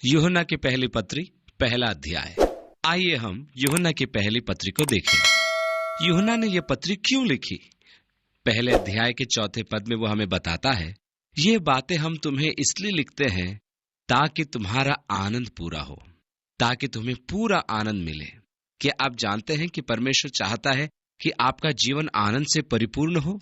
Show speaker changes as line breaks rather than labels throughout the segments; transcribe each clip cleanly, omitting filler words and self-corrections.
यूहन्ना की पहली पत्री, पहला अध्याय। आइए हम यूहन्ना की पहली पत्री को देखें। यूहन्ना ने यह पत्री क्यों लिखी? पहले अध्याय के चौथे पद में वो हमें बताता है, ये बातें हम तुम्हें इसलिए लिखते हैं ताकि तुम्हारा आनंद पूरा हो, ताकि तुम्हें पूरा आनंद मिले। क्या आप जानते हैं कि परमेश्वर चाहता है कि आपका जीवन आनंद से परिपूर्ण हो?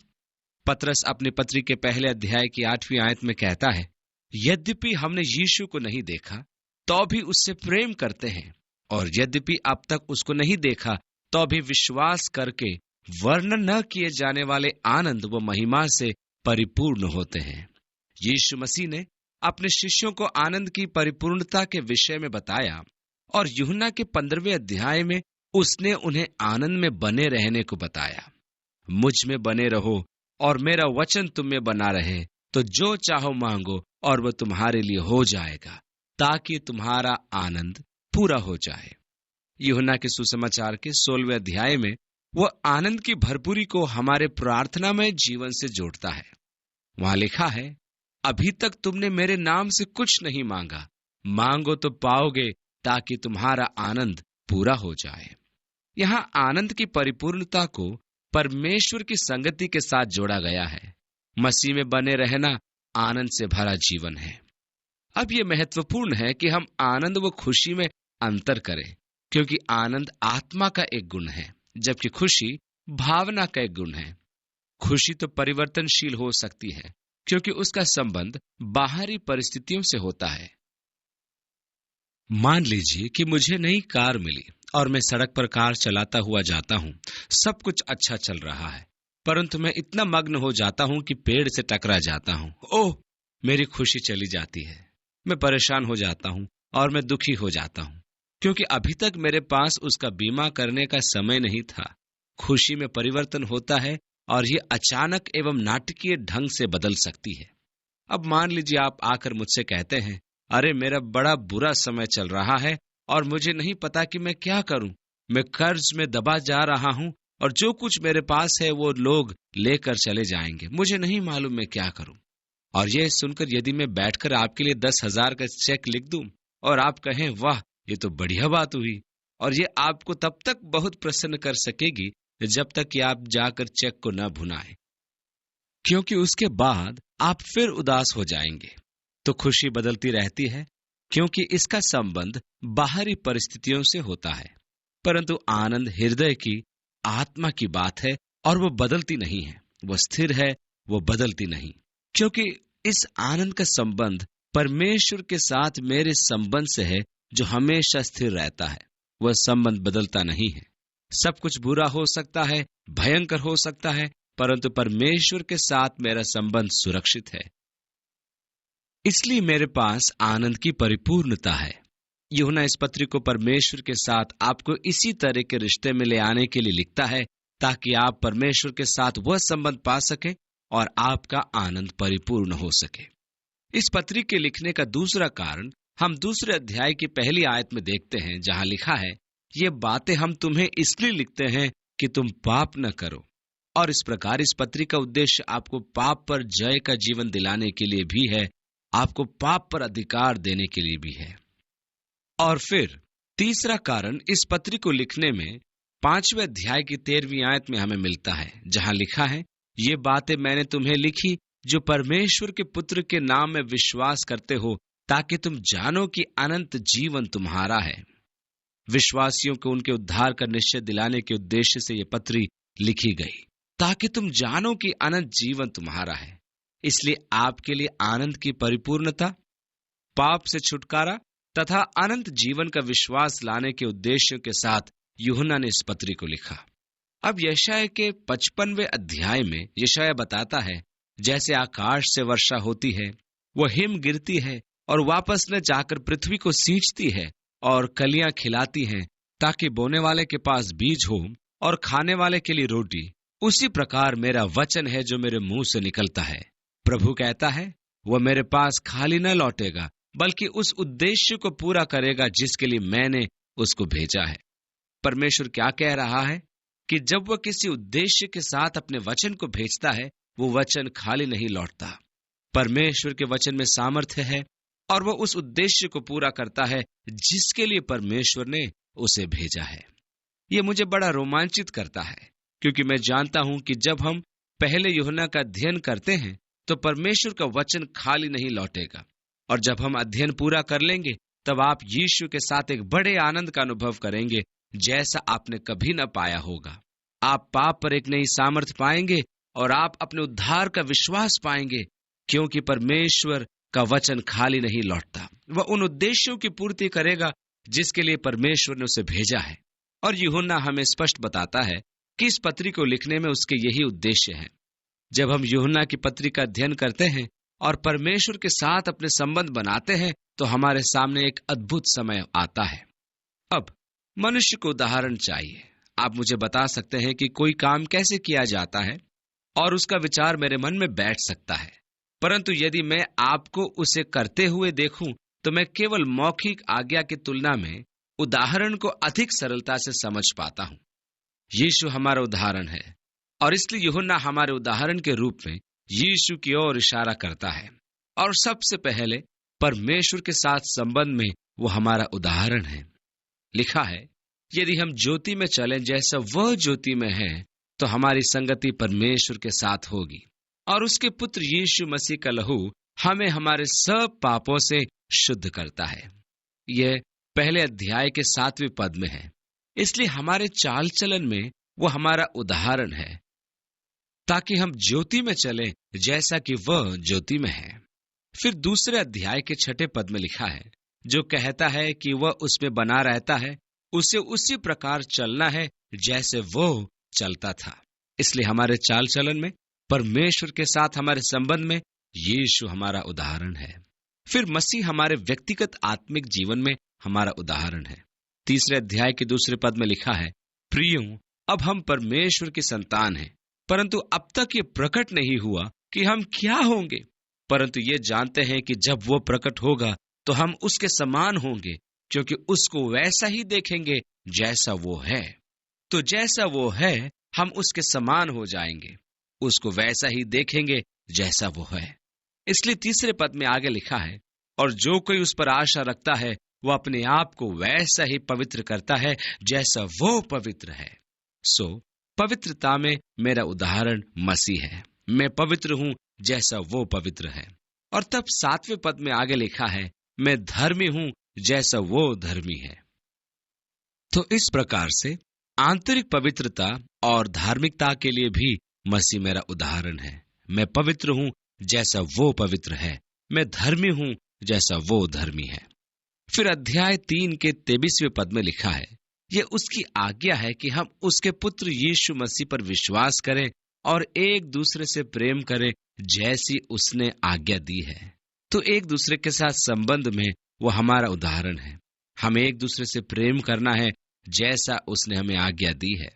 पतरस अपनी पत्री के पहले अध्याय की 8वीं आयत में कहता है, यद्यपि हमने यीशु को नहीं देखा तो भी उससे प्रेम करते हैं, और यद्यपि अब तक उसको नहीं देखा तो भी विश्वास करके वर्णन न किए जाने वाले आनंद व महिमा से परिपूर्ण होते हैं। यीशु मसीह ने अपने शिष्यों को आनंद की परिपूर्णता के विषय में बताया, और यूहन्ना के 15वें अध्याय में उसने उन्हें आनंद में बने रहने को बताया। मुझ में बने रहो और मेरा वचन तुम में बना रहे, तो जो चाहो मांगो और वह तुम्हारे लिए हो जाएगा, ताकि तुम्हारा आनंद पूरा हो जाए। यूहन्ना के सुसमाचार के 16वें अध्याय में वह आनंद की भरपूरी को हमारे प्रार्थनामय जीवन से जोड़ता है। वहां लिखा है, अभी तक तुमने मेरे नाम से कुछ नहीं मांगा, मांगो तो पाओगे, ताकि तुम्हारा आनंद पूरा हो जाए। यहां आनंद की परिपूर्णता को परमेश्वर की संगति के साथ जोड़ा गया है। मसीह में बने रहना आनंद से भरा जीवन है। अब यह महत्वपूर्ण है कि हम आनंद व खुशी में अंतर करें, क्योंकि आनंद आत्मा का एक गुण है, जबकि खुशी भावना का एक गुण है। खुशी तो परिवर्तनशील हो सकती है, क्योंकि उसका संबंध बाहरी परिस्थितियों से होता है। मान लीजिए कि मुझे नई कार मिली और मैं सड़क पर कार चलाता हुआ जाता हूं। सब कुछ अच्छा चल रहा है, परंतु मैं इतना मग्न हो जाता हूं कि पेड़ से टकरा जाता हूं। ओह, मेरी खुशी चली जाती है। मैं परेशान हो जाता हूं और मैं दुखी हो जाता हूं, क्योंकि अभी तक मेरे पास उसका बीमा करने का समय नहीं था। खुशी में परिवर्तन होता है और ये अचानक एवं नाटकीय ढंग से बदल सकती है। अब मान लीजिए आप आकर मुझसे कहते हैं, अरे मेरा बड़ा बुरा समय चल रहा है और मुझे नहीं पता कि मैं क्या करूं। मैं कर्ज में दबा जा रहा हूं और जो कुछ मेरे पास है वो लोग लेकर चले जाएंगे। मुझे नहीं मालूम मैं क्या करूं। और यह सुनकर यदि मैं बैठकर आपके लिए 10,000 का चेक लिख दूं और आप कहें, वाह ये तो बढ़िया बात हुई, और ये आपको तब तक बहुत प्रसन्न कर सकेगी जब तक कि आप जाकर चेक को न भुनाएं, क्योंकि उसके बाद आप फिर उदास हो जाएंगे। तो खुशी बदलती रहती है, क्योंकि इसका संबंध बाहरी परिस्थितियों से होता है, परंतु आनंद हृदय की आत्मा की बात है और वो बदलती नहीं है। वो स्थिर है, वो बदलती नहीं, क्योंकि इस आनंद का संबंध परमेश्वर के साथ मेरे संबंध से है, जो हमेशा स्थिर रहता है। वह संबंध बदलता नहीं है। सब कुछ बुरा हो सकता है, भयंकर हो सकता है, परंतु परमेश्वर के साथ मेरा संबंध सुरक्षित है। इसलिए मेरे पास आनंद की परिपूर्णता है। यूहन्ना इस पत्री को परमेश्वर के साथ आपको इसी तरह के रिश्ते में ले आने के लिए लिखता है, ताकि आप परमेश्वर के साथ वह संबंध पा सके और आपका आनंद परिपूर्ण हो सके। इस पत्री के लिखने का दूसरा कारण हम दूसरे अध्याय की पहली आयत में देखते हैं, जहां लिखा है, ये बातें हम तुम्हें इसलिए लिखते हैं कि तुम पाप न करो। और इस प्रकार इस पत्री का उद्देश्य आपको पाप पर जय का जीवन दिलाने के लिए भी है, आपको पाप पर अधिकार देने के लिए भी है। और फिर तीसरा कारण इस पत्री को लिखने में 5वें अध्याय की 13वीं आयत में हमें मिलता है, जहां लिखा है, ये बातें मैंने तुम्हें लिखी जो परमेश्वर के पुत्र के नाम में विश्वास करते हो, ताकि तुम जानो कि अनंत जीवन तुम्हारा है। विश्वासियों को उनके उद्धार का निश्चय दिलाने के उद्देश्य से यह पत्री लिखी गई, ताकि तुम जानो कि अनंत जीवन तुम्हारा है। इसलिए आपके लिए आनंद की परिपूर्णता, पाप से छुटकारा तथा अनंत जीवन का विश्वास लाने के उद्देश्यों के साथ यूहन्ना ने इस पत्री को लिखा। अब यशायाह के 55वें अध्याय में यशायाह बताता है, जैसे आकाश से वर्षा होती है, वह हिम गिरती है और वापस न जाकर पृथ्वी को सींचती है और कलियां खिलाती हैं, ताकि बोने वाले के पास बीज हो और खाने वाले के लिए रोटी, उसी प्रकार मेरा वचन है जो मेरे मुंह से निकलता है। प्रभु कहता है, वह मेरे पास खाली न लौटेगा, बल्कि उस उद्देश्य को पूरा करेगा जिसके लिए मैंने उसको भेजा है। परमेश्वर क्या कह रहा है कि जब वह किसी उद्देश्य के साथ अपने वचन को भेजता है, वो वचन खाली नहीं लौटता। परमेश्वर के वचन में सामर्थ्य है, और वह उस उद्देश्य को पूरा करता है जिसके लिए परमेश्वर ने उसे भेजा है। यह मुझे बड़ा रोमांचित करता है, क्योंकि मैं जानता हूं कि जब हम पहले यूहन्ना का अध्ययन करते हैं तो परमेश्वर का वचन खाली नहीं लौटेगा, और जब हम अध्ययन पूरा कर लेंगे तब आप यीशु के साथ एक बड़े आनंद का अनुभव करेंगे जैसा आपने कभी न पाया होगा। आप पाप पर एक नई सामर्थ पाएंगे और आप अपने उद्धार का विश्वास पाएंगे, क्योंकि परमेश्वर का वचन खाली नहीं लौटता। वह उन उद्देश्यों की पूर्ति करेगा जिसके लिए परमेश्वर ने उसे भेजा है। और यूहन्ना हमें स्पष्ट बताता है कि इस पत्री को लिखने में उसके यही उद्देश्य है। जब हम यूहन्ना की पत्री का अध्ययन करते हैं और परमेश्वर के साथ अपने संबंध बनाते हैं तो हमारे सामने एक अद्भुत समय आता है। अब मनुष्य को उदाहरण चाहिए। आप मुझे बता सकते हैं कि कोई काम कैसे किया जाता है और उसका विचार मेरे मन में बैठ सकता है, परंतु यदि मैं आपको उसे करते हुए देखूं तो मैं केवल मौखिक आज्ञा की तुलना में उदाहरण को अधिक सरलता से समझ पाता हूं। यीशु हमारा उदाहरण है और इसलिए यूहन्ना हमारे उदाहरण के रूप में यीशु की ओर इशारा करता है। और सबसे पहले परमेश्वर के साथ संबंध में वो हमारा उदाहरण है। लिखा है, यदि हम ज्योति में चलें जैसा वह ज्योति में है तो हमारी संगति परमेश्वर के साथ होगी, और उसके पुत्र यीशु मसीह का लहू हमें हमारे सब पापों से शुद्ध करता है। यह पहले अध्याय के 7वें पद में है। इसलिए हमारे चाल चलन में वो हमारा उदाहरण है, ताकि हम ज्योति में चलें जैसा कि वह ज्योति में है। फिर दूसरे अध्याय के 6 पद में लिखा है, जो कहता है कि वह उसमें बना रहता है, उसे उसी प्रकार चलना है जैसे वो चलता था। इसलिए हमारे चाल चलन में, परमेश्वर के साथ हमारे संबंध में यीशु हमारा उदाहरण है। फिर मसीह हमारे व्यक्तिगत आत्मिक जीवन में हमारा उदाहरण है। तीसरे अध्याय के 2 पद में लिखा है, प्रियों, अब हम परमेश्वर की संतान हैं, परंतु अब तक ये प्रकट नहीं हुआ कि हम क्या होंगे, परंतु ये जानते हैं कि जब वो प्रकट होगा तो हम उसके समान होंगे, क्योंकि उसको वैसा ही देखेंगे जैसा वो है। तो जैसा वो है हम उसके समान हो जाएंगे, उसको वैसा ही देखेंगे जैसा वो है। इसलिए तीसरे पद में आगे लिखा है, और जो कोई उस पर आशा रखता है वो अपने आप को वैसा ही पवित्र करता है जैसा वो पवित्र है। सो पवित्रता में मेरा उदाहरण मसीह है। मैं पवित्र हूं जैसा वो पवित्र है। और तब 7वें पद में आगे लिखा है, मैं धर्मी हूं जैसा वो धर्मी है। तो इस प्रकार से आंतरिक पवित्रता और धार्मिकता के लिए भी मसीह मेरा उदाहरण है। मैं पवित्र हूं जैसा वो पवित्र है, मैं धर्मी हूं जैसा वो धर्मी है। फिर अध्याय 3 के 23वें पद में लिखा है, यह उसकी आज्ञा है कि हम उसके पुत्र यीशु मसीह पर विश्वास करें और एक दूसरे से प्रेम करें जैसी उसने आज्ञा दी है। तो एक दूसरे के साथ संबंध में वो हमारा उदाहरण है। हमें एक दूसरे से प्रेम करना है जैसा उसने हमें आज्ञा दी है।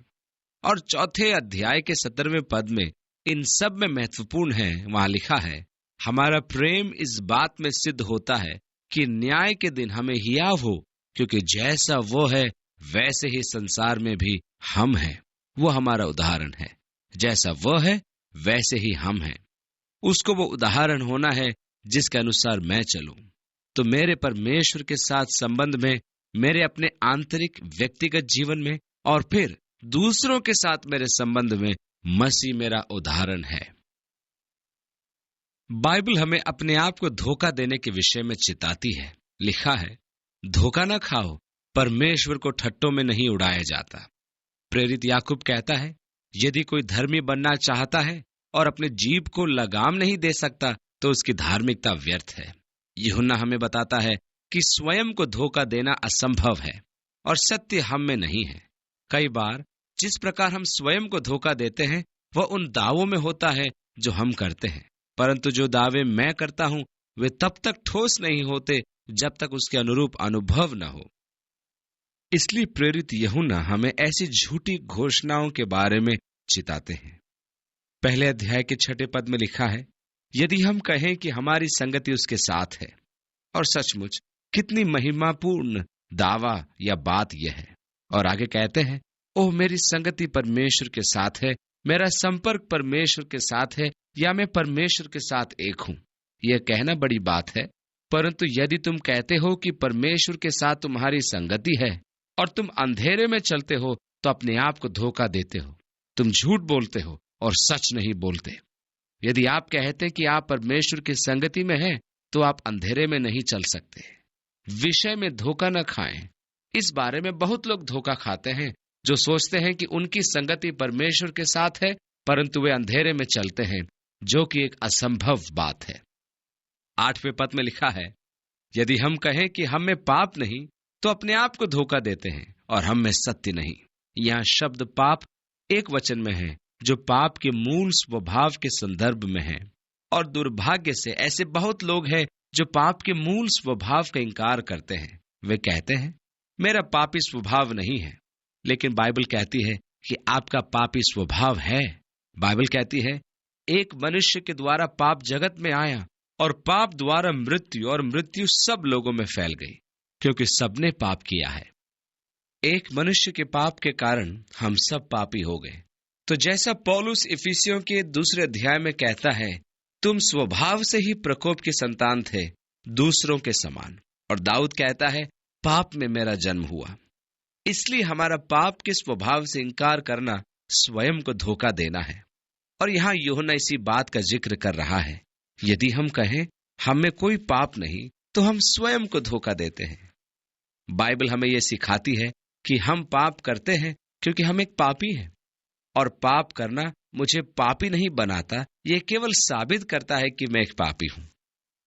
और चौथे अध्याय के 17वें पद में इन सब में महत्वपूर्ण है, वहां लिखा है, हमारा प्रेम इस बात में सिद्ध होता है कि न्याय के दिन हमें हियाव हो, क्योंकि जैसा वो है वैसे ही संसार में भी हम हैं। वो हमारा उदाहरण है। जैसा वो है वैसे ही हम हैं। उसको वो उदाहरण होना है जिसके अनुसार मैं चलूं। तो मेरे परमेश्वर के साथ संबंध में, मेरे अपने आंतरिक व्यक्तिगत जीवन में और फिर दूसरों के साथ मेरे संबंध में मसीह मेरा उदाहरण है। बाइबल हमें अपने आप को धोखा देने के विषय में चिताती है। लिखा है, धोखा न खाओ, परमेश्वर को ठट्टों में नहीं उड़ाया जाता। प्रेरित याकूब कहता है, यदि कोई धर्मी बनना चाहता है और अपने जीभ को लगाम नहीं दे सकता तो उसकी धार्मिकता व्यर्थ है। यूहन्ना हमें बताता है कि स्वयं को धोखा देना असंभव है और सत्य हम में नहीं है। कई बार जिस प्रकार हम स्वयं को धोखा देते हैं वह उन दावों में होता है जो हम करते हैं, परंतु जो दावे मैं करता हूं वे तब तक ठोस नहीं होते जब तक उसके अनुरूप अनुभव न हो। इसलिए प्रेरित यूहन्ना हमें ऐसी झूठी घोषणाओं के बारे में चिताते हैं। पहले अध्याय के 6 पद में लिखा है, यदि हम कहें कि हमारी संगति उसके साथ है, और सचमुच कितनी महिमापूर्ण दावा या बात यह है। और आगे कहते हैं, ओह मेरी संगति परमेश्वर के साथ है, मेरा संपर्क परमेश्वर के साथ है, या मैं परमेश्वर के साथ एक हूं। यह कहना बड़ी बात है, परंतु यदि तुम कहते हो कि परमेश्वर के साथ तुम्हारी संगति है और तुम अंधेरे में चलते हो, तो अपने आप को धोखा देते हो। तुम झूठ बोलते हो और सच नहीं बोलते। यदि आप कहते कि आप परमेश्वर की संगति में हैं, तो आप अंधेरे में नहीं चल सकते। विषय में धोखा न खाएं। इस बारे में बहुत लोग धोखा खाते हैं, जो सोचते हैं कि उनकी संगति परमेश्वर के साथ है, परंतु वे अंधेरे में चलते हैं, जो कि एक असंभव बात है। 8वें पद में लिखा है, यदि हम कहें कि हम में पाप नहीं, तो अपने आप को धोखा देते हैं और हम में सत्य नहीं। यहाँ शब्द पाप एक वचन में है, जो पाप के मूल स्वभाव के संदर्भ में है। और दुर्भाग्य से ऐसे बहुत लोग हैं जो पाप के मूल स्वभाव का इंकार करते हैं। वे कहते हैं, मेरा पापी स्वभाव नहीं है। लेकिन बाइबल कहती है कि आपका पापी स्वभाव है। बाइबल कहती है, एक मनुष्य के द्वारा पाप जगत में आया और पाप द्वारा मृत्यु, और मृत्यु सब लोगों में फैल गई, क्योंकि सबने पाप किया है। एक मनुष्य के पाप के कारण हम सब पापी हो गए। तो जैसा पौलुस इफिसियों के 2 अध्याय में कहता है, तुम स्वभाव से ही प्रकोप के संतान थे, दूसरों के समान। और दाऊद कहता है, पाप में मेरा जन्म हुआ। इसलिए हमारा पाप के स्वभाव से इंकार करना स्वयं को धोखा देना है। और यहाँ यूहन्ना इसी बात का जिक्र कर रहा है। यदि हम कहें हम में कोई पाप नहीं, तो हम स्वयं को धोखा देते हैं। बाइबल हमें यह सिखाती है कि हम पाप करते हैं क्योंकि हम एक पापी हैं। और पाप करना मुझे पापी नहीं बनाता, यह केवल साबित करता है कि मैं एक पापी हूं।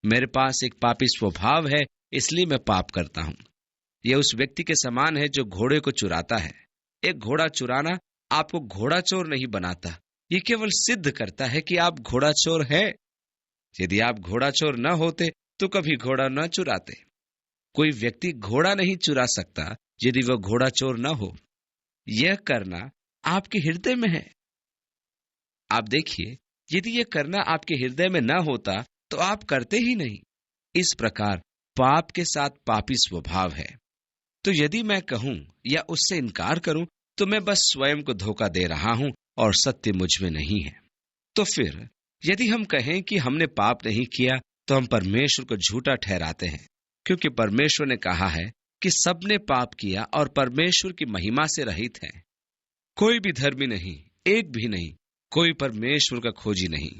मेरे पास एक पापी स्वभाव है, इसलिए मैं पाप करता हूं। यह उस व्यक्ति के समान है जो घोड़े को चुराता है। एक घोड़ा चुराना आपको घोड़ा चोर नहीं बनाता, यह केवल सिद्ध करता है कि आप घोड़ा चोर है। यदि आप घोड़ा चोर न होते तो कभी घोड़ा न चुराते। कोई व्यक्ति घोड़ा नहीं चुरा सकता यदि वह घोड़ा चोर न हो। यह करना आपके हृदय में है। आप देखिए, यदि यह करना आपके हृदय में न होता तो आप करते ही नहीं। इस प्रकार पाप के साथ पापी स्वभाव है। तो यदि मैं कहूं या उससे इनकार करूं, तो मैं बस स्वयं को धोखा दे रहा हूं और सत्य मुझ में नहीं है। तो फिर यदि हम कहें कि हमने पाप नहीं किया, तो हम परमेश्वर को झूठा ठहराते हैं, क्योंकि परमेश्वर ने कहा है कि सबने पाप किया और परमेश्वर की महिमा से रहित हैं। कोई भी धर्मी नहीं, एक भी नहीं, कोई परमेश्वर का खोजी नहीं।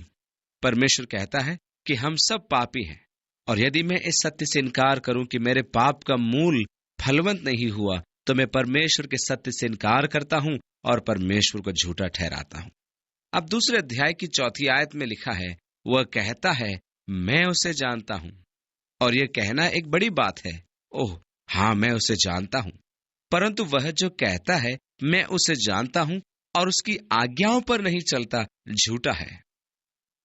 परमेश्वर कहता है कि हम सब पापी हैं। और यदि मैं इस सत्य से इनकार करूं कि मेरे पाप का मूल फलवंत नहीं हुआ, तो मैं परमेश्वर के सत्य से इनकार करता हूं और परमेश्वर को झूठा ठहराता हूं। अब 2 अध्याय की 4 आयत में लिखा है, वह कहता है, मैं उसे जानता हूं। और यह कहना एक बड़ी बात है। ओह हाँ, मैं उसे जानता हूं। परंतु वह जो कहता है मैं उसे जानता हूं और उसकी आज्ञाओं पर नहीं चलता, झूठा है।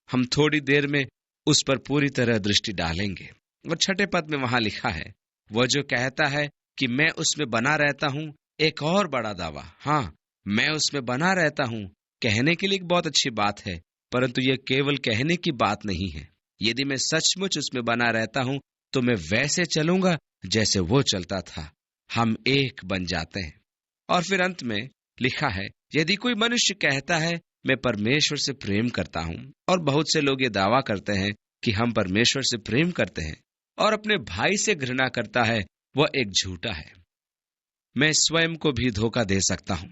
हम थोड़ी देर में उस पर पूरी तरह दृष्टि डालेंगे। और 6 पद में वहां लिखा है, वह जो कहता है कि मैं उसमें बना रहता हूं, एक और बड़ा दावा। हाँ, मैं उसमें बना रहता हूं कहने के लिए एक बहुत अच्छी बात है, परंतु यह केवल कहने की बात नहीं है। यदि मैं सचमुच उसमें बना रहता हूं, तो मैं वैसे चलूंगा जैसे वो चलता था। हम एक बन जाते हैं। और फिर अंत में लिखा है, यदि कोई मनुष्य कहता है मैं परमेश्वर से प्रेम करता हूं, और बहुत से लोग ये दावा करते हैं कि हम परमेश्वर से प्रेम करते हैं, और अपने भाई से घृणा करता है, वह एक झूठा है। मैं स्वयं को भी धोखा दे सकता हूं।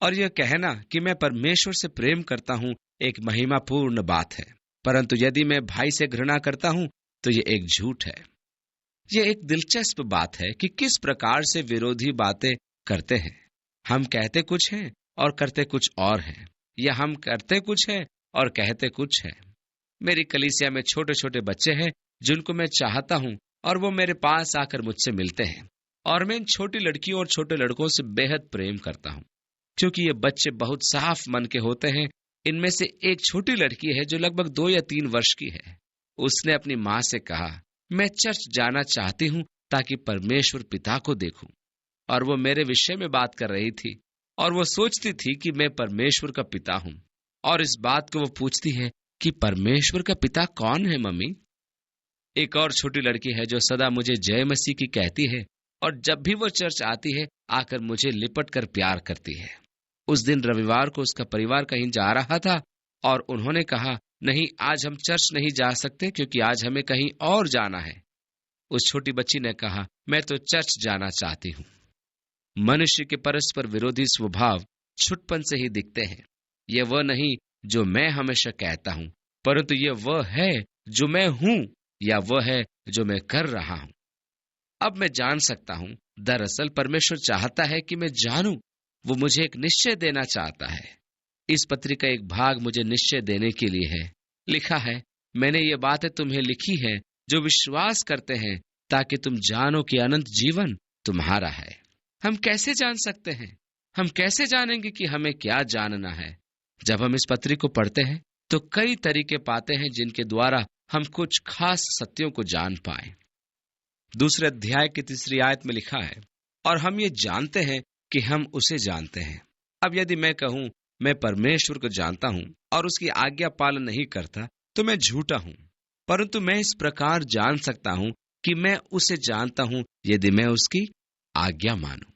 और यह कहना कि मैं परमेश्वर से प्रेम करता हूं एक महिमापूर्ण बात है, परंतु यदि मैं भाई से घृणा करता हूं तो यह एक झूठ है। यह एक दिलचस्प बात है कि किस प्रकार से विरोधी बातें करते हैं। हम कहते कुछ हैं और करते कुछ और हैं, या हम करते कुछ हैं और कहते कुछ हैं। मेरी कलीसिया में छोटे छोटे बच्चे हैं जिनको मैं चाहता हूं, और वो मेरे पास आकर मुझसे मिलते हैं। और मैं इन छोटी लड़कियों और छोटे लड़कों से बेहद प्रेम करता हूं, क्योंकि ये बच्चे बहुत साफ मन के होते हैं। इनमें से एक छोटी लड़की है जो लगभग 2 या 3 वर्ष की है। उसने अपनी माँ से कहा, मैं चर्च जाना चाहती हूँ ताकि परमेश्वर पिता को देखूं। और वो मेरे विषय में बात कर रही थी, और वो सोचती थी कि मैं परमेश्वर का पिता हूँ। और इस बात को वो पूछती है कि परमेश्वर का पिता कौन है मम्मी? एक और छोटी लड़की है जो सदा मुझे जय मसीह की कहती है, और जब भी वो चर्च आती है आकर मुझे लिपट कर प्यार करती है। उस दिन रविवार को उसका परिवार कहीं जा रहा था, और उन्होंने कहा, नहीं, आज हम चर्च नहीं जा सकते क्योंकि आज हमें कहीं और जाना है। उस छोटी बच्ची ने कहा, मैं तो चर्च जाना चाहती हूँ। मनुष्य के परस्पर विरोधी स्वभाव छुटपन से ही दिखते हैं। यह वह नहीं जो मैं हमेशा कहता हूँ, परंतु यह वह है जो मैं हूँ, या वह है जो मैं कर रहा हूँ। अब मैं जान सकता हूँ, दरअसल परमेश्वर चाहता है कि मैं जानूं। वो मुझे एक निश्चय देना चाहता है। इस पत्री का एक भाग मुझे निश्चय देने के लिए है। लिखा है, मैंने ये बातें तुम्हें लिखी है जो विश्वास करते हैं, ताकि तुम जानो कि अनंत जीवन तुम्हारा है। हम कैसे जान सकते हैं? हम कैसे जानेंगे कि हमें क्या जानना है? जब हम इस पत्री को पढ़ते हैं तो कई तरीके पाते हैं जिनके द्वारा हम कुछ खास सत्यों को जान पाए। दूसरे अध्याय की 3 आयत में लिखा है, और हम ये जानते हैं कि हम उसे जानते हैं। अब यदि मैं कहूं मैं परमेश्वर को जानता हूं और उसकी आज्ञा पालन नहीं करता, तो मैं झूठा हूं। परंतु मैं इस प्रकार जान सकता हूं कि मैं उसे जानता हूं यदि मैं उसकी आज्ञा मानूं।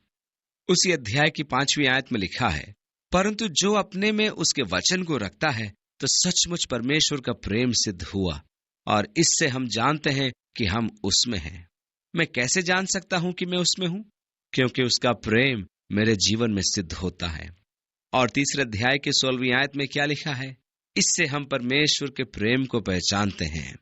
उसी अध्याय की 5वीं आयत में लिखा है, परंतु जो अपने में उसके वचन को रखता है तो सचमुच परमेश्वर का प्रेम सिद्ध हुआ, और इससे हम जानते हैं कि हम उसमें हैं। मैं कैसे जान सकता हूं कि मैं उसमें हूं? क्योंकि उसका प्रेम मेरे जीवन में सिद्ध होता है। और तीसरे अध्याय के 16वीं आयत में क्या लिखा है? इससे हम परमेश्वर के प्रेम को पहचानते हैं।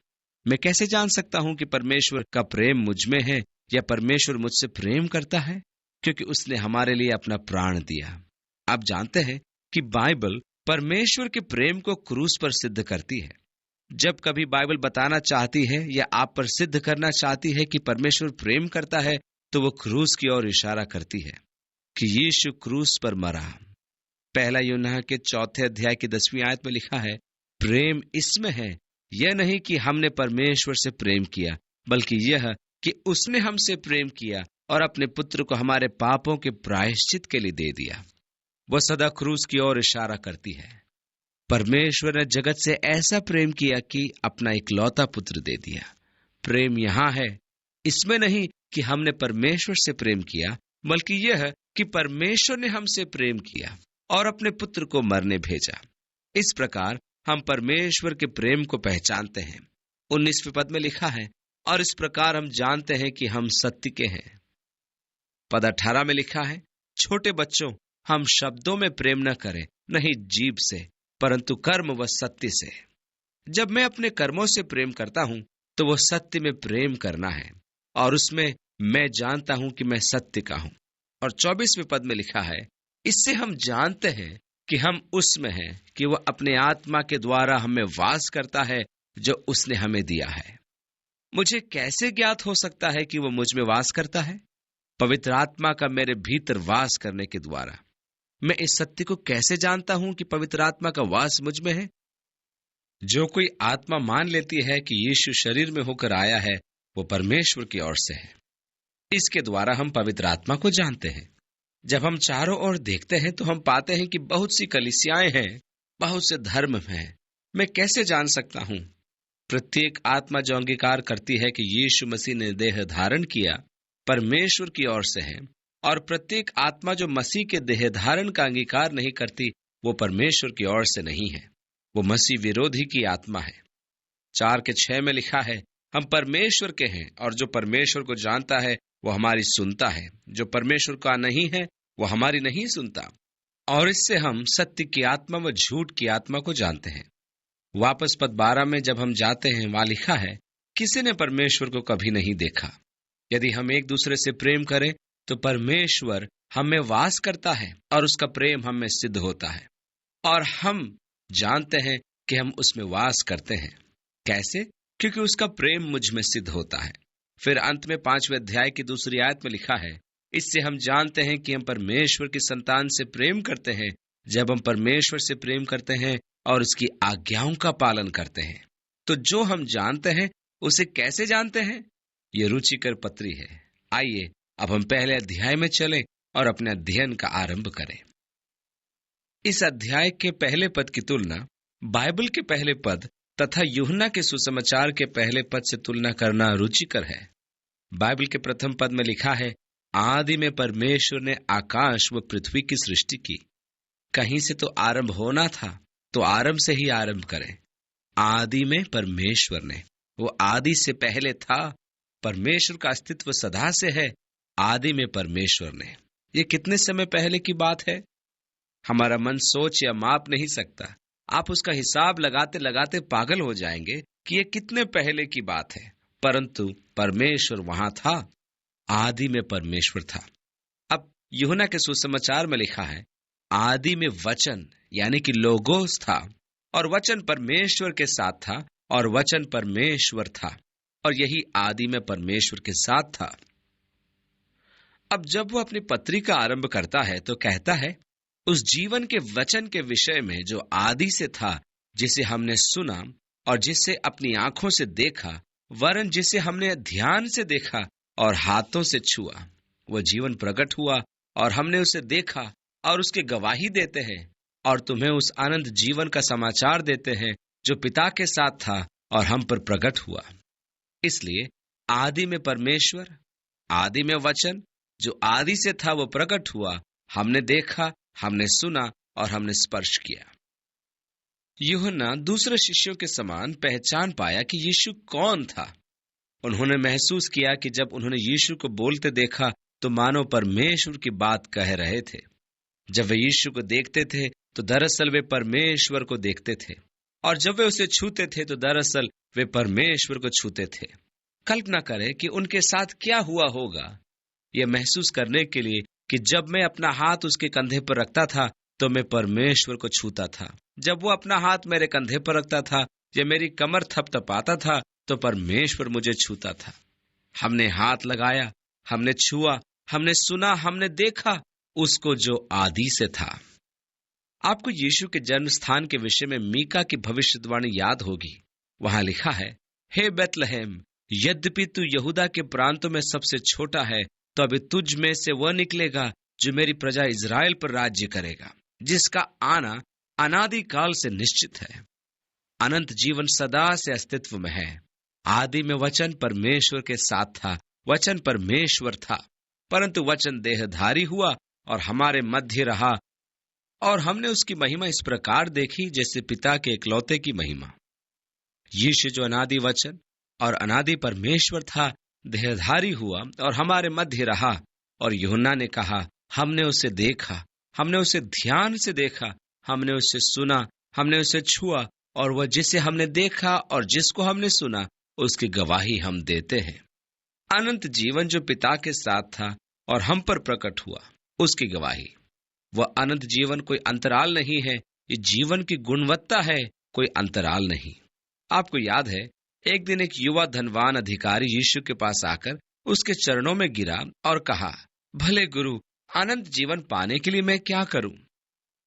मैं कैसे जान सकता हूं कि परमेश्वर का प्रेम मुझ में है या परमेश्वर मुझसे प्रेम करता है? क्योंकि उसने हमारे लिए अपना प्राण दिया। आप जानते हैं कि बाइबल परमेश्वर के प्रेम को क्रूस पर सिद्ध करती है। जब कभी बाइबल बताना चाहती है या आप पर सिद्ध करना चाहती है कि परमेश्वर प्रेम करता है, तो वो क्रूस की ओर इशारा करती है कि यीशु क्रूस पर मरा। पहला यूहन्ना के 4 अध्याय की 10वीं आयत में लिखा है, प्रेम इसमें है, यह नहीं कि हमने परमेश्वर से प्रेम किया, बल्कि यह कि उसने हमसे प्रेम किया और अपने पुत्र को हमारे पापों के प्रायश्चित के लिए दे दिया। वह सदा क्रूस की ओर इशारा करती है। परमेश्वर ने जगत से ऐसा प्रेम किया कि अपना इकलौता पुत्र दे दिया। प्रेम यहां है, इसमें नहीं कि हमने परमेश्वर से प्रेम किया, बल्कि यह कि परमेश्वर ने हमसे प्रेम किया और अपने पुत्र को मरने भेजा। इस प्रकार हम परमेश्वर के प्रेम को पहचानते हैं। 19वें पद में लिखा है, और इस प्रकार हम जानते हैं कि हम सत्य के हैं। पद 18 में लिखा है, छोटे बच्चों, हम शब्दों में प्रेम न करें, नहीं जीभ से, परंतु कर्म व सत्य से। जब मैं अपने कर्मों से प्रेम करता हूं, तो वो सत्य में प्रेम करना है, और उसमें मैं जानता हूं कि मैं सत्य का हूं। और 24वें पद में लिखा है, इससे हम जानते हैं कि हम उसमें हैं, कि वह अपने आत्मा के द्वारा हमें वास करता है जो उसने हमें दिया है। मुझे कैसे ज्ञात हो सकता है कि वह मुझ में वास करता है? पवित्र आत्मा का मेरे भीतर वास करने के द्वारा। मैं इस सत्य को कैसे जानता हूं कि पवित्र आत्मा का वास मुझ में है? जो कोई आत्मा मान लेती है कि यीशु शरीर में होकर आया है, वो परमेश्वर की ओर से है। इसके द्वारा हम पवित्र आत्मा को जानते हैं। जब हम चारों ओर देखते हैं तो हम पाते हैं कि बहुत सी कलीसियाएं हैं, बहुत से धर्म हैं। मैं कैसे जान सकता हूं? प्रत्येक आत्मा जो अंगीकार करती है कि यीशु मसीह ने देह धारण किया, परमेश्वर की ओर से है, और प्रत्येक आत्मा जो मसीह के देह धारण का अंगीकार नहीं करती, वो परमेश्वर की ओर से नहीं है। वो मसीह विरोधी की आत्मा है। 4:6 में लिखा है, हम परमेश्वर के हैं, और जो परमेश्वर को जानता है वो हमारी सुनता है। जो परमेश्वर का नहीं है वो हमारी नहीं सुनता। और इससे हम सत्य की आत्मा व झूठ की आत्मा को जानते हैं। वापस पद 12 में जब हम जाते हैं, वहां लिखा है, किसी ने परमेश्वर को कभी नहीं देखा। यदि हम एक दूसरे से प्रेम करें तो परमेश्वर हमें वास करता है और उसका प्रेम हमें सिद्ध होता है, और हम जानते हैं कि हम उसमें वास करते हैं। कैसे? क्योंकि उसका प्रेम मुझ में सिद्ध होता है। फिर अंत में 5वें अध्याय की 2 आयत में लिखा है, इससे हम जानते हैं कि हम परमेश्वर की संतान से प्रेम करते हैं, जब हम परमेश्वर से प्रेम करते हैं और उसकी आज्ञाओं का पालन करते हैं। तो जो हम जानते हैं उसे कैसे जानते हैं? ये रुचिकर पत्री है। आइए अब हम पहले अध्याय में चलें और अपने अध्ययन का आरंभ करें। इस अध्याय के पहले पद की तुलना बाइबल के पहले पद तथा यूहन्ना के सुसमाचार के पहले पद से तुलना करना रुचिकर है। बाइबल के प्रथम पद में लिखा है, आदि में परमेश्वर ने आकाश व पृथ्वी की सृष्टि की। कहीं से तो आरंभ होना था, तो आरंभ से ही आरंभ करें। आदि में परमेश्वर ने, वो आदि से पहले था परमेश्वर का अस्तित्व सदा से है, आदि में परमेश्वर ने। ये कितने समय पहले की बात है? हमारा मन सोच या माप नहीं सकता। आप उसका हिसाब लगाते लगाते पागल हो जाएंगे कि ये कितने पहले की बात है। परंतु परमेश्वर वहां था, आदि में परमेश्वर था। अब यूहन्ना के सुसमाचार में लिखा है, आदि में वचन यानी कि लोगोस था, और वचन परमेश्वर के साथ था, और वचन परमेश्वर था, और यही आदि में परमेश्वर के साथ था। अब जब वो अपनी पत्री का आरंभ करता है तो कहता है, उस जीवन के वचन के विषय में जो आदि से था, जिसे हमने सुना और जिसे अपनी आंखों से देखा, वरन जिसे हमने ध्यान से देखा और हाथों से छुआ। वो जीवन प्रकट हुआ और हमने उसे देखा और उसकी गवाही देते हैं, और तुम्हें उस आनंद जीवन का समाचार देते हैं जो पिता के साथ था और हम पर प्रकट हुआ। इसलिए आदि में परमेश्वर, आदि में वचन, जो आदि से था वो प्रकट हुआ, हमने देखा, हमने सुना और हमने स्पर्श किया। यूहन्ना दूसरे शिष्यों के समान पहचान पाया कि यीशु कौन था। उन्होंने महसूस किया कि जब उन्होंने यीशु को बोलते देखा तो मानो परमेश्वर की बात कह रहे थे। जब वे यीशु को देखते थे तो दरअसल वे परमेश्वर को देखते थे, और जब वे उसे छूते थे तो दरअसल वे परमेश्वर को छूते थे। कल्पना करें कि उनके साथ क्या हुआ होगा, यह महसूस करने के लिए कि जब मैं अपना हाथ उसके कंधे पर रखता था तो मैं परमेश्वर को छूता था। जब वो अपना हाथ मेरे कंधे पर रखता था या मेरी कमर थपथपाता था तो परमेश्वर मुझे छूता था। हमने हाथ लगाया, हमने छुआ, हमने सुना, हमने देखा उसको जो आदि से था। आपको यीशु के जन्म स्थान के विषय में मीका की भविष्यवाणी याद होगी। वहां लिखा है, हे बेतलहम, यद्यपि तू यहूदा के प्रांतों में सबसे छोटा है, तो अभी तुझ में से वह निकलेगा जो मेरी प्रजा इज़राइल पर राज्य करेगा, जिसका आना अनादि काल से निश्चित है। अनंत जीवन सदा से अस्तित्व में है। आदि में वचन परमेश्वर के साथ था, वचन परमेश्वर था, परंतु वचन देहधारी हुआ और हमारे मध्य रहा, और हमने उसकी महिमा इस प्रकार देखी जैसे पिता के इकलौते की महिमा। यीशु जो अनादि वचन और अनादि परमेश्वर था, देहधारी हुआ और हमारे मध्य रहा। और यूहन्ना ने कहा, हमने उसे देखा, हमने उसे ध्यान से देखा, हमने उसे सुना, हमने उसे छुआ, और वह जिसे हमने देखा और जिसको हमने सुना उसकी गवाही हम देते हैं। अनंत जीवन जो पिता के साथ था और हम पर प्रकट हुआ, उसकी गवाही। वह अनंत जीवन कोई अंतराल नहीं है, ये जीवन की गुणवत्ता है, कोई अंतराल नहीं। आपको याद है, एक दिन एक युवा धनवान अधिकारी यीशु के पास आकर उसके चरणों में गिरा और कहा, भले गुरु, अनंत जीवन पाने के लिए मैं क्या करूं?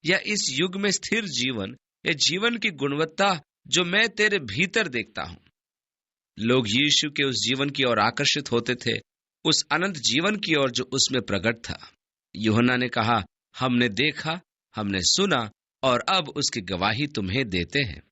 या इस युग में स्थिर जीवन, या जीवन की गुणवत्ता जो मैं तेरे भीतर देखता हूं। लोग यीशु के उस जीवन की ओर आकर्षित होते थे, उस अनंत जीवन की ओर जो उसमें प्रकट था। यूहन्ना ने कहा, हमने देखा, हमने सुना, और अब उसकी गवाही तुम्हें देते हैं।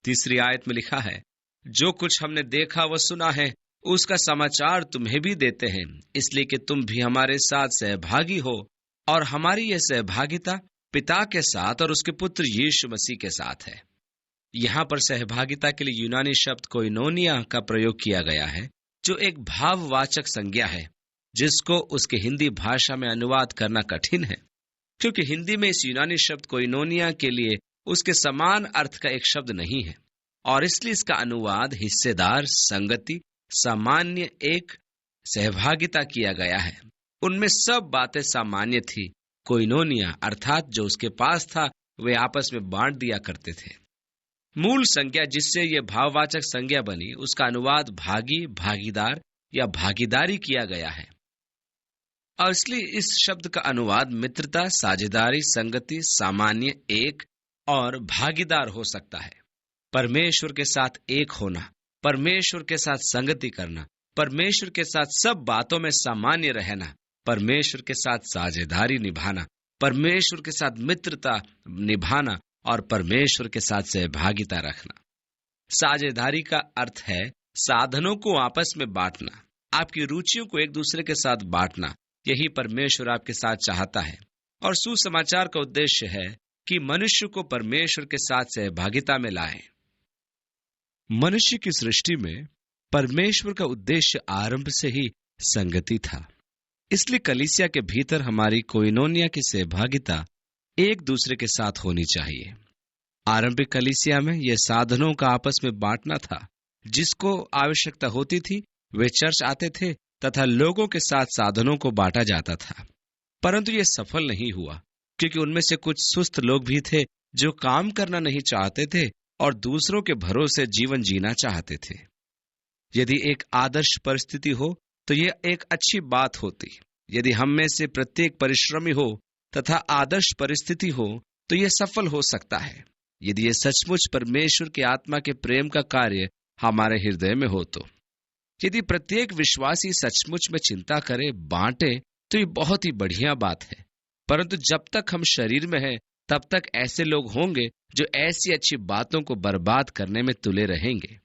तीसरी आयत में लिखा है, जो कुछ हमने देखा व सुना है उसका समाचार तुम्हें भी देते हैं, इसलिए कि तुम भी हमारे साथ सहभागी हो, और हमारी यह सहभागिता पिता के साथ और उसके पुत्र यीशु मसीह के साथ है। यहाँ पर सहभागिता के लिए यूनानी शब्द कोइनोनिया का प्रयोग किया गया है, जो एक भाववाचक संज्ञा है जिसको उसके हिंदी भाषा में अनुवाद करना कठिन है, क्योंकि हिंदी में इस यूनानी शब्द कोइनोनिया के लिए उसके समान अर्थ का एक शब्द नहीं है, और इसलिए इसका अनुवाद हिस्सेदार, संगति, सामान्य, एक सहभागिता किया गया है। उनमें सब बातें सामान्य थी। कोइनोनिया अर्थात जो उसके पास था वे आपस में बांट दिया करते थे। मूल संज्ञा जिससे यह भाववाचक संज्ञा बनी, उसका अनुवाद भागी, भागीदार या भागीदारी किया गया है, और इसलिए इस शब्द का अनुवाद मित्रता, साझेदारी, संगति, सामान्य, एक और भागीदार हो सकता है। परमेश्वर के साथ एक होना, परमेश्वर के साथ संगति करना, परमेश्वर के साथ सब बातों में सामान्य रहना, परमेश्वर के साथ साझेदारी निभाना, परमेश्वर के साथ मित्रता निभाना और परमेश्वर के साथ सहभागिता रखना। साझेदारी का अर्थ है साधनों को आपस में बांटना, आपकी रुचियों को एक दूसरे के साथ बांटना। यही परमेश्वर आपके साथ चाहता है, और सुसमाचार का उद्देश्य है कि मनुष्य को परमेश्वर के साथ सहभागिता में लाए। मनुष्य की सृष्टि में परमेश्वर का उद्देश्य आरंभ से ही संगति था। इसलिए कलीसिया के भीतर हमारी कोइनोनिया की सहभागिता एक दूसरे के साथ होनी चाहिए। आरंभिक कलीसिया में यह साधनों का आपस में बांटना था। जिसको आवश्यकता होती थी वे चर्च आते थे तथा लोगों के साथ साधनों को बांटा जाता था। परंतु यह सफल नहीं हुआ, क्योंकि उनमें से कुछ सुस्त लोग भी थे जो काम करना नहीं चाहते थे और दूसरों के भरोसे जीवन जीना चाहते थे। यदि एक आदर्श परिस्थिति हो तो यह एक अच्छी बात होती। यदि हम में से प्रत्येक परिश्रमी हो तथा आदर्श परिस्थिति हो तो यह सफल हो सकता है। यदि यह सचमुच परमेश्वर की आत्मा के प्रेम का कार्य हमारे हृदय में हो तो। यदि प्रत्येक विश्वासी सचमुच में चिंता करे, बांटे, तो ये बहुत ही बढ़िया बात है। परंतु जब तक हम शरीर में हैं तब तक ऐसे लोग होंगे जो ऐसी अच्छी बातों को बर्बाद करने में तुले रहेंगे।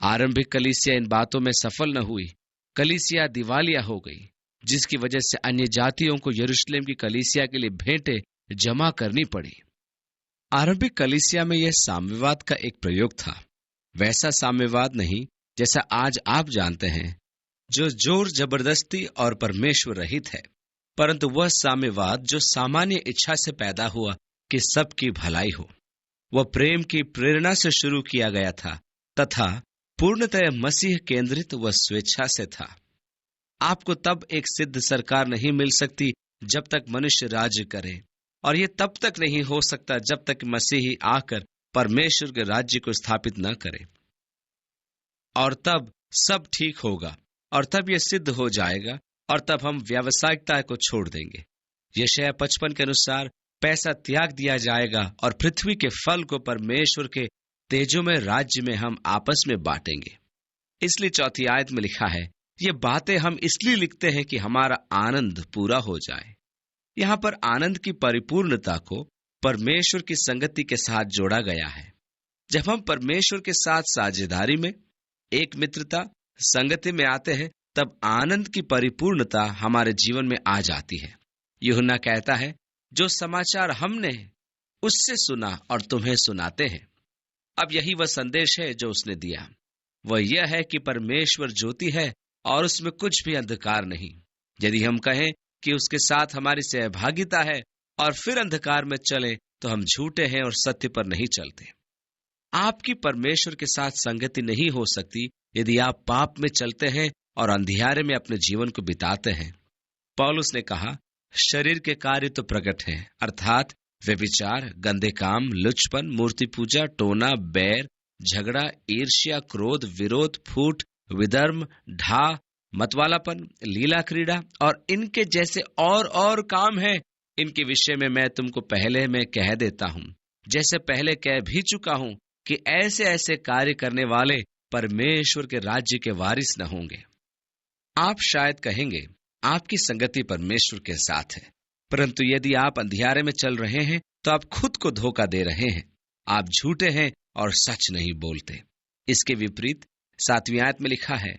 आरंभिक कलीसिया इन बातों में सफल न हुई। कलीसिया दिवालिया हो गई, जिसकी वजह से अन्य जातियों को यरूशलेम की कलीसिया के लिए भेंटें जमा करनी पड़ी। आरंभिक कलीसिया में यह साम्यवाद का एक प्रयोग था। वैसा साम्यवाद नहीं जैसा आज आप जानते हैं, जो जोर जबरदस्ती और परमेश्वर रहित है, परंतु वह साम्यवाद जो सामान्य इच्छा से पैदा हुआ कि सबकी भलाई हो। वह प्रेम की प्रेरणा से शुरू किया गया था तथा पूर्णतः मसीह केंद्रित व स्वेच्छा से था। आपको तब एक सिद्ध सरकार नहीं मिल सकती जब तक मनुष्य राज्य करे, और यह तब तक नहीं हो सकता जब तक मसीही आकर परमेश्वर के राज्य को स्थापित न करे। और तब सब ठीक होगा, और तब यह सिद्ध हो जाएगा, और तब हम व्यावसायिकता को छोड़ देंगे। यशायाह 55 के अनुसार पैसा त्याग दिया जाएगा और पृथ्वी के फल को परमेश्वर के तेजोमय राज्य में हम आपस में बांटेंगे। इसलिए चौथी आयत में लिखा है, ये बातें हम इसलिए लिखते हैं कि हमारा आनंद पूरा हो जाए। यहाँ पर आनंद की परिपूर्णता को परमेश्वर की संगति के साथ जोड़ा गया है। जब हम परमेश्वर के साथ साझेदारी में, एक मित्रता, संगति में आते हैं, तब आनंद की परिपूर्णता हमारे जीवन में आ जाती है। यूहन्ना कहता है, जो समाचार हमने उससे सुना और तुम्हें सुनाते हैं। अब यही वह संदेश है जो उसने दिया। वह यह है कि परमेश्वर ज्योति है और उसमें कुछ भी अंधकार नहीं। यदि हम कहें कि उसके साथ हमारी सहभागिता है और फिर अंधकार में चले तो हम झूठे हैं और सत्य पर नहीं चलते। आपकी परमेश्वर के साथ संगति नहीं हो सकती यदि आप पाप में चलते हैं और अंधियारे में अपने जीवन को बिताते हैं। पौलुस ने कहा, शरीर के कार्य तो प्रकट हैं, अर्थात व्यभिचार, गंदे काम, लुचपन, मूर्ति पूजा, टोना, बैर, झगड़ा, ईर्ष्या, क्रोध, विरोध, फूट, विधर्म, ढा, मतवालापन, लीला क्रीड़ा और इनके जैसे और काम हैं। इनके विषय में मैं तुमको पहले में कह देता हूं, जैसे पहले कह भी चुका हूं, कि ऐसे ऐसे कार्य करने वाले परमेश्वर के राज्य के वारिस न होंगे। आप शायद कहेंगे, आपकी संगति परमेश्वर के साथ है, परंतु यदि आप अंधियारे में चल रहे हैं तो आप खुद को धोखा दे रहे हैं। आप झूठे हैं और सच नहीं बोलते। इसके विपरीत 7वीं आयत में लिखा है,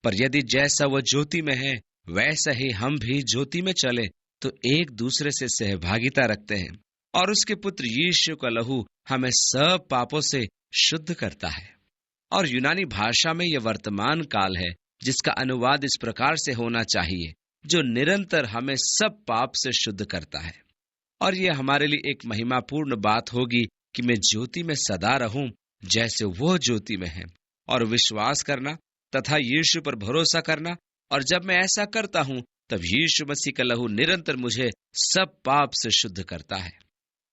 पर यदि जैसा वह ज्योति में है वैसा ही हम भी ज्योति में चले तो एक दूसरे से सहभागिता रखते हैं, और उसके पुत्र यीशु का लहू हमें सब पापों से शुद्ध करता है। और यूनानी भाषा में यह वर्तमान काल है, जिसका अनुवाद इस प्रकार से होना चाहिए, जो निरंतर हमें सब पाप से शुद्ध करता है। और यह हमारे लिए एक महिमापूर्ण बात होगी कि मैं ज्योति में सदा रहूं जैसे वो ज्योति में है, और विश्वास करना तथा यीशु पर भरोसा करना। और जब मैं ऐसा करता हूं तब यीशु मसीह का लहू निरंतर मुझे सब पाप से शुद्ध करता है।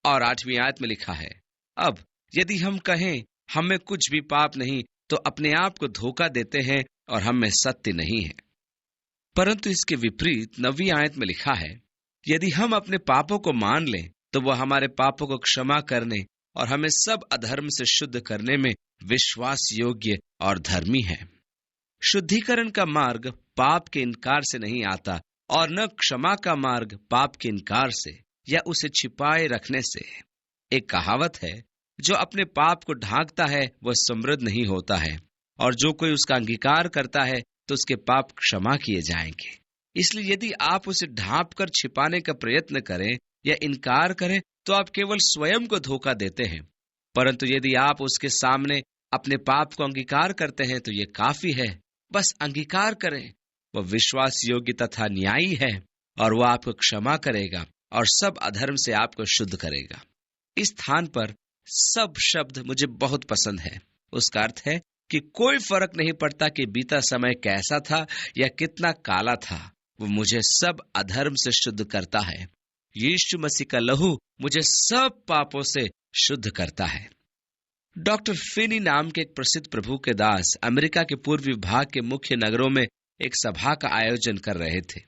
और 8वीं आयत में लिखा है, अब यदि हम कहें हम में कुछ भी पाप नहीं तो अपने आप को धोखा देते हैं और हम में सत्य नहीं है। परंतु इसके विपरीत 9वीं आयत में लिखा है, यदि हम अपने पापों को मान लें तो वह हमारे पापों को क्षमा करने और हमें सब अधर्म से शुद्ध करने में विश्वास योग्य और धर्मी है। शुद्धिकरण का मार्ग पाप के इनकार से नहीं आता, और न क्षमा का मार्ग पाप के इनकार से या उसे छिपाए रखने से। एक कहावत है, जो अपने पाप को ढांकता है वह समृद्ध नहीं होता है, और जो कोई उसका अंगीकार करता है तो उसके पाप क्षमा किए जाएंगे। इसलिए यदि आप उसे ढांप कर छिपाने का प्रयत्न करें या इनकार करें तो आप केवल स्वयं को धोखा देते हैं। परंतु यदि आप उसके सामने अपने पाप को अंगीकार करते हैं तो ये काफी है। बस अंगीकार करें। वह विश्वास योग्य तथा न्यायी है और वह आपको क्षमा करेगा और सब अधर्म से आपको शुद्ध करेगा। इस स्थान पर सब शब्द मुझे बहुत पसंद है। उसका अर्थ है कि कोई फर्क नहीं पड़ता कि बीता समय कैसा था या कितना काला था, वो मुझे सब अधर्म से शुद्ध करता है। यीशु मसीह का लहू मुझे सब पापों से शुद्ध करता है। डॉक्टर फिनी नाम के एक प्रसिद्ध प्रभु के दास अमेरिका के पूर्वी भाग के मुख्य नगरों में एक सभा का आयोजन कर रहे थे।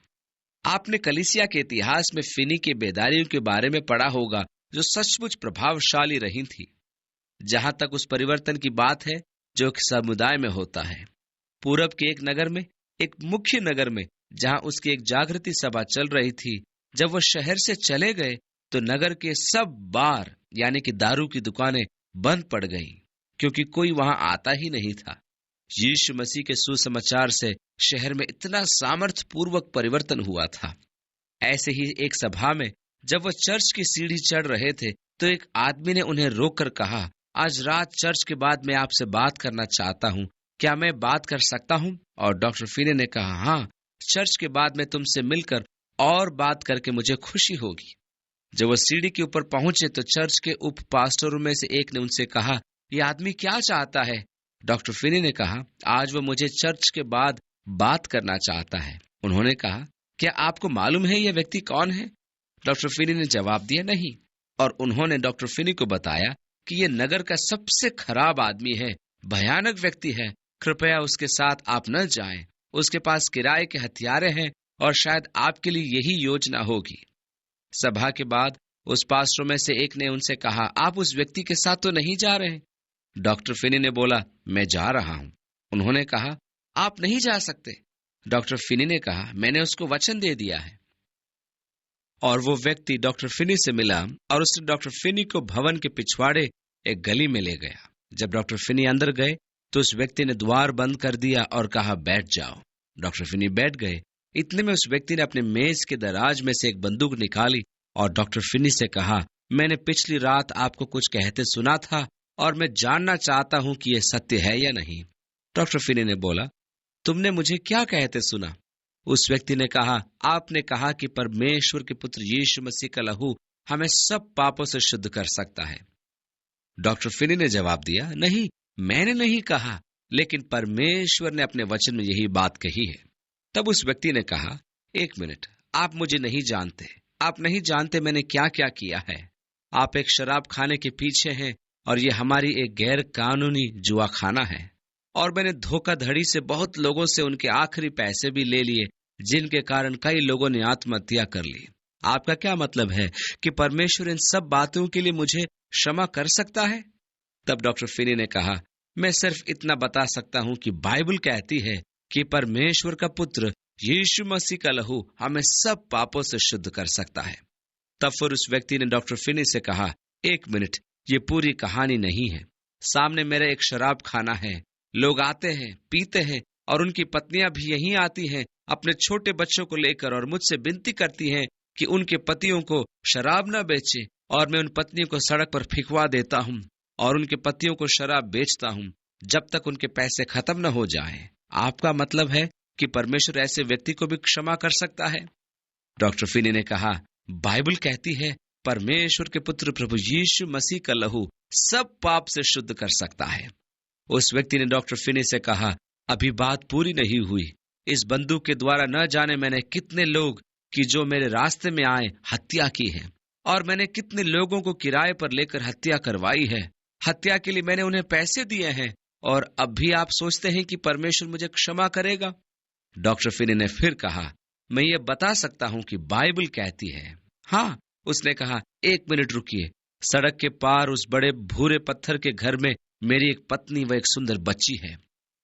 आपने कलीसिया के इतिहास में फिनी की बेदारियों के बारे में पढ़ा होगा, जो सचमुच प्रभावशाली रही थी। जहां तक उस परिवर्तन की बात है जो समुदाय में होता है, पूरब के एक नगर में, एक मुख्य नगर में, जहां उसकी एक जागृति सभा चल रही थी, जब वह शहर से चले गए तो नगर के सब बार यानी कि दारू की दुकानें बंद पड़ गईं, क्योंकि कोई वहां आता ही नहीं था। यीशु मसीह के सुसमाचार से शहर में इतना सामर्थ्य पूर्वक परिवर्तन हुआ था। ऐसे ही एक सभा में जब वह चर्च की सीढ़ी चढ़ रहे थे तो एक आदमी ने उन्हें रोककर कहा, आज रात चर्च के बाद मैं आपसे बात करना चाहता हूँ, क्या मैं बात कर सकता हूँ? और डॉक्टर फिने ने कहा, हाँ, चर्च के बाद मैं तुमसे मिलकर और बात करके मुझे खुशी होगी। जब वह सीढ़ी के ऊपर पहुंचे तो चर्च के उप पास्टरों में से एक ने उनसे कहा, यह आदमी क्या चाहता है? डॉक्टर फिनी ने कहा, आज वह मुझे चर्च के बाद बात करना चाहता है। उन्होंने कहा, क्या आपको मालूम है यह व्यक्ति कौन है? डॉक्टर फिनी ने जवाब दिया, नहीं। और उन्होंने डॉक्टर फिनी को बताया कि यह नगर का सबसे खराब आदमी है, भयानक व्यक्ति है, कृपया उसके साथ आप न जाएं। उसके पास किराए के हथियारे हैं और शायद आपके लिए यही योजना होगी। सभा के बाद उस पास्टरों में से एक ने उनसे कहा, आप उस व्यक्ति के साथ तो नहीं जा रहे? डॉक्टर फिनी ने बोला, मैं जा रहा हूं। उन्होंने कहा, आप नहीं जा सकते। डॉक्टर फिनी ने कहा, मैंने उसको वचन दे दिया है। और वो व्यक्ति डॉक्टर फिनी से मिला और उसने डॉक्टर फिनी को भवन के पिछवाड़े एक गली में ले गया। जब डॉक्टर फिनी अंदर गए तो उस व्यक्ति ने द्वार बंद कर दिया और कहा, बैठ जाओ। डॉक्टर फिनी बैठ गए। इतने में उस व्यक्ति ने अपने मेज के दराज में से एक बंदूक निकाली और डॉक्टर फिनी से कहा, मैंने पिछली रात आपको कुछ कहते सुना था और मैं जानना चाहता हूं कि यह सत्य है या नहीं। डॉक्टर फिनी ने बोला, तुमने मुझे क्या कहते सुना? उस व्यक्ति ने कहा, आपने कहा कि परमेश्वर के पुत्र यीशु मसीह का लहू हमें सब पापों से शुद्ध कर सकता है। डॉक्टर फिनी ने जवाब दिया, नहीं, मैंने नहीं कहा, लेकिन परमेश्वर ने अपने वचन में यही बात कही है। तब उस व्यक्ति ने कहा, एक मिनट, आप मुझे नहीं जानते। आप नहीं जानते मैंने क्या क्या किया है। आप एक शराब खाने के पीछे हैं और ये हमारी एक गैर कानूनी जुआ खाना है। और मैंने धोखाधड़ी से बहुत लोगों से उनके आखिरी पैसे भी ले लिए, जिनके कारण कई लोगों ने आत्महत्या कर ली। आपका क्या मतलब है कि परमेश्वर इन सब बातों के लिए मुझे क्षमा कर सकता है? तब डॉक्टर फिनी ने कहा, मैं सिर्फ इतना बता सकता हूं कि बाइबल कहती है कि परमेश्वर का पुत्र यीशु मसीह का लहू हमें सब पापों से शुद्ध कर सकता है। तब फिर उस व्यक्ति ने डॉक्टर फिनी से कहा, एक मिनट, ये पूरी कहानी नहीं है। सामने मेरा एक शराब खाना है, लोग आते हैं, पीते हैं और उनकी पत्नियां भी यहीं आती हैं अपने छोटे बच्चों को लेकर और मुझसे विनती करती हैं कि उनके पतियों को शराब न बेचे, और मैं उन पत्नियों को सड़क पर फिकवा देता हूं और उनके पतियों को शराब बेचता हूं जब तक उनके पैसे खत्म न हो जाएं। आपका मतलब है कि परमेश्वर ऐसे व्यक्ति को भी क्षमा कर सकता है? डॉक्टर फिनी ने कहा, बाइबल कहती है परमेश्वर के पुत्र प्रभु यीशु मसीह का लहू सब पाप से शुद्ध कर सकता है। उस व्यक्ति ने डॉक्टर फिनी से कहा, अभी बात पूरी नहीं हुई। इस बंदूक के द्वारा न जाने मैंने कितने लोग कि जो मेरे रास्ते में आए हत्या की है, और मैंने कितने लोगों को किराए पर लेकर हत्या करवाई है। हत्या के लिए मैंने उन्हें पैसे दिए हैं, और अब भी आप सोचते हैं कि परमेश्वर मुझे क्षमा करेगा? डॉक्टर फिनी ने फिर कहा, मैं ये बता सकता हूं कि बाइबल कहती है। हाँ, उसने कहा, एक मिनट रुकिए। सड़क के पार उस बड़े भूरे पत्थर के घर में मेरी एक पत्नी व एक सुंदर बच्ची है।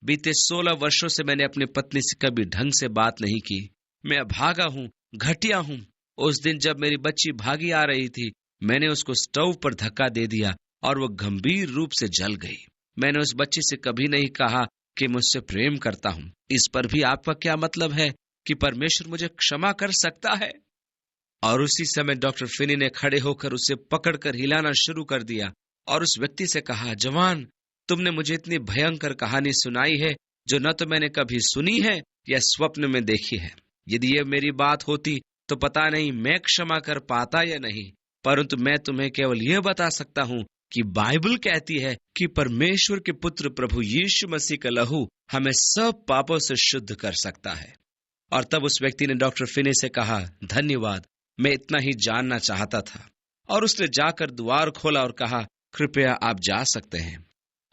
बीते 16 वर्षों से मैंने अपनी पत्नी से कभी ढंग से बात नहीं की। मैं अभागा हूँ, घटिया हूँ। उस दिन जब मेरी बच्ची भागी आ रही थी, मैंने उसको स्टोव पर धक्का दे दिया और वो गंभीर रूप से जल गई। मैंने उस बच्ची से कभी नहीं कहा कि मुझसे प्रेम करता हूँ। इस पर भी आपका क्या मतलब है कि परमेश्वर मुझे क्षमा कर सकता है? और उसी समय डॉक्टर फिनी ने खड़े होकर उसे पकड़कर हिलाना शुरू कर दिया और उस व्यक्ति से कहा, जवान, तुमने मुझे इतनी भयंकर कहानी सुनाई है जो न तो मैंने कभी सुनी है या स्वप्न में देखी है। यदि ये मेरी बात होती तो पता नहीं मैं क्षमा कर पाता या नहीं, परंतु मैं तुम्हें केवल यह बता सकता हूँ कि बाइबल कहती है कि परमेश्वर के पुत्र प्रभु यीशु मसीह का लहू हमें सब पापों से शुद्ध कर सकता है। और तब उस व्यक्ति ने डॉक्टर फिने से कहा, धन्यवाद, मैं इतना ही जानना चाहता था। और उसने जाकर द्वार खोला और कहा, कृपया आप जा सकते हैं।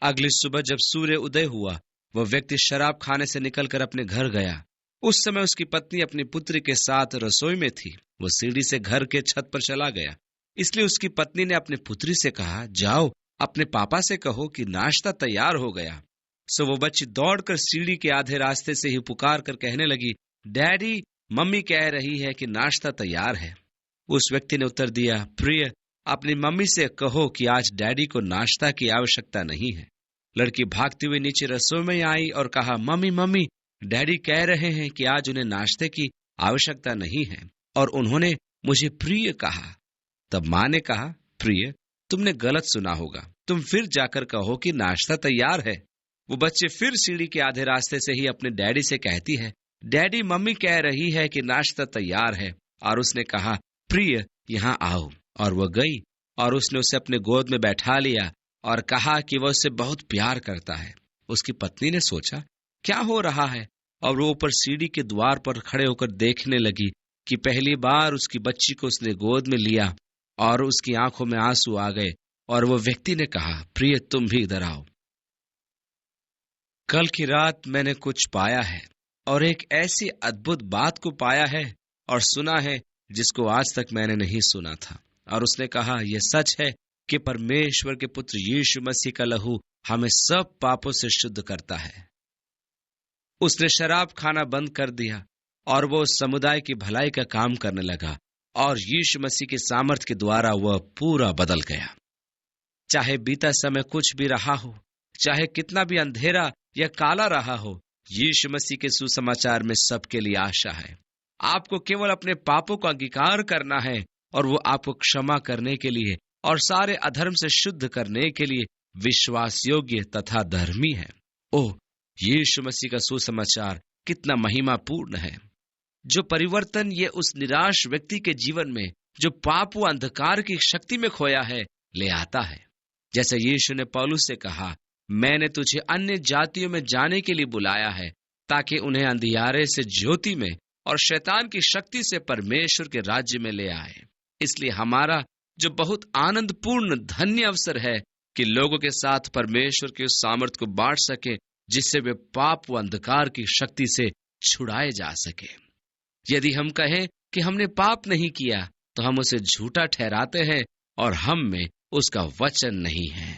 अगली सुबह जब सूर्य उदय हुआ, वह व्यक्ति शराब खाने से निकलकर अपने घर गया। उस समय उसकी पत्नी अपनी पुत्री के साथ रसोई में थी। वो सीढ़ी से घर के छत पर चला गया, इसलिए उसकी पत्नी ने अपनी पुत्री से कहा, जाओ अपने पापा से कहो कि नाश्ता तैयार हो गया। सो वो बच्ची दौड़कर सीढ़ी के आधे रास्ते से ही पुकार कर कहने लगी, डैडी, मम्मी कह रही है कि नाश्ता तैयार है। उस व्यक्ति ने उत्तर दिया, प्रिय, अपनी मम्मी से कहो कि आज डैडी को नाश्ता की आवश्यकता नहीं है। लड़की भागती हुई नीचे रसोई में आई और कहा, मम्मी मम्मी, डैडी कह रहे हैं कि आज उन्हें नाश्ते की आवश्यकता नहीं है और उन्होंने मुझे प्रिय कहा। तब माँ ने कहा, प्रिय, तुमने गलत सुना होगा, तुम फिर जाकर कहो कि नाश्ता तैयार है। वो बच्चे फिर सीढ़ी के आधे रास्ते से ही अपने डैडी से कहती है, डैडी, मम्मी कह रही है कि नाश्ता तैयार है। और उसने कहा, प्रिय, यहाँ आओ। और वह गई और उसने उसे अपने गोद में बैठा लिया और कहा कि वह उससे बहुत प्यार करता है। उसकी पत्नी ने सोचा, क्या हो रहा है, और वो ऊपर सीढ़ी के द्वार पर खड़े होकर देखने लगी कि पहली बार उसकी बच्ची को उसने गोद में लिया और उसकी आंखों में आंसू आ गए। और वो व्यक्ति ने कहा, प्रिय, तुम भी इधर आओ। कल की रात मैंने कुछ पाया है और एक ऐसी अद्भुत बात को पाया है और सुना है जिसको आज तक मैंने नहीं सुना था। और उसने कहा, यह सच है कि परमेश्वर के पुत्र यीशु मसीह का लहू हमें सब पापों से शुद्ध करता है। उसने शराब खाना बंद कर दिया और वो समुदाय की भलाई का काम करने लगा और यीशु मसीह के सामर्थ्य के द्वारा वह पूरा बदल गया। चाहे बीता समय कुछ भी रहा हो, चाहे कितना भी अंधेरा या काला रहा हो, यीशु मसीह के सुसमाचार में सबके लिए आशा है। आपको केवल अपने पापों का अंगीकार करना है और वो आपको क्षमा करने के लिए और सारे अधर्म से शुद्ध करने के लिए विश्वास योग्य तथा धर्मी है। ओह, यीशु मसीह का सुसमाचार कितना महिमापूर्ण है, जो परिवर्तन ये उस निराश व्यक्ति के जीवन में जो पाप व अंधकार की शक्ति में खोया है ले आता है। जैसे यीशु ने पौलुस से कहा, मैंने तुझे अन्य जातियों में जाने के लिए बुलाया है ताकि उन्हें अंधियारे से ज्योति में और शैतान की शक्ति से परमेश्वर के राज्य में ले आए। इसलिए हमारा जो बहुत आनंदपूर्ण धन्य अवसर है कि लोगों के साथ परमेश्वर के उस सामर्थ को बांट सके जिससे वे पाप व अंधकार की शक्ति से छुड़ाए जा सके। यदि हम कहें कि हमने पाप नहीं किया तो हम उसे झूठा ठहराते हैं और हम में उसका वचन नहीं है।